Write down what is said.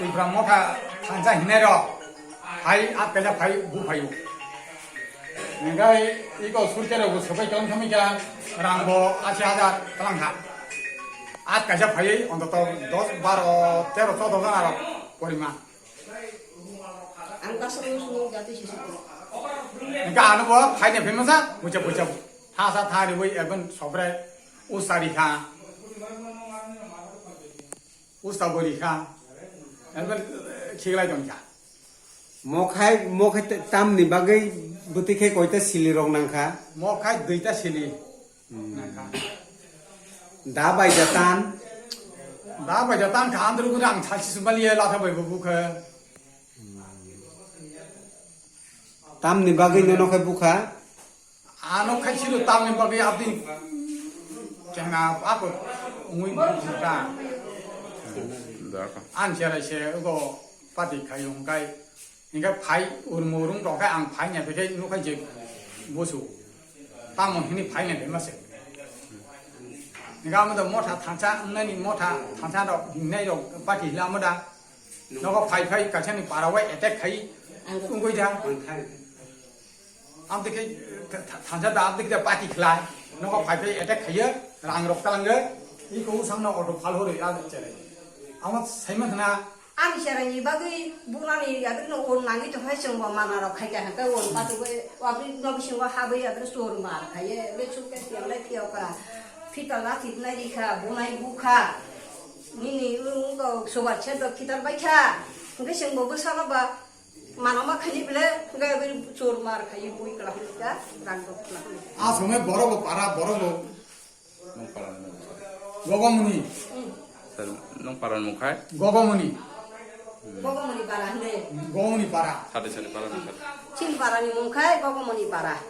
이브라 모타 당자 힘내려 파이 앞에서 파이 무파요 내가 이거 술자라고 서서히 경험이가 랑고 아시아자 그랑가 앞까지 파이 언더도 바로 때로 써도 가나로 버리마 안 가서 무슨 자도 시소 그러니까 아는 거 파이네 배면서 무쳐 타사 타리고 앨범 소브레 우사리카 우사보리카 앨범 기가라 좀자 mokai tam ni bagai butike koita silirong nangka 모카이 드이타 실리 나카 da bai jatan 나 bây 땅 간들고 그냥 자치 숨발리에 라타 보이고 그 tam ni bagai nono kai buka 아노 카치로 땅에 바기 앞뒤 제가 아고 웅이 부다 안셔라셔 이거 바디 가용 가이 그러니까 파이 우르모름 로가 안 파이냐 되게 누가 이제 모수 땅은 힘이 파이냐 되면서 내가 아무도 못하 당차 너니 못하 당차도 내요 바디 라무다 너가 파이 가천이 바라와 에텍 가이 응고이다 아무데게 당차도 아무데게 바디 클라이 너가 파이 에텍 가이어 랑록 달랑거 이거 상나 오도 팔호를 야 되잖아 아무 세면 하나 아니 샤라니 바기 부나니 야들 온 나기 좀 해서 뭐 만나러 가게 할까 온 바도 와비 너비신 거 하베 야들 소르 말 가예 레축게 티알레 티오카 피탈라 티나리카 부나이 부카 니니 응거 소바체도 기다려 바이카 근데 생보고 살아봐 만나마 가지 빌레 그가 비 소르 말 가예 보이 클라니까 랑도 클라 아 정말 뭐라고 봐라 뭐라고 고고무니 nong paran mukai 고고무니 고고머니 바라는데 고무니 봐라 sade sade paran mukai 친 바라니 뭉카이 고고머니 바라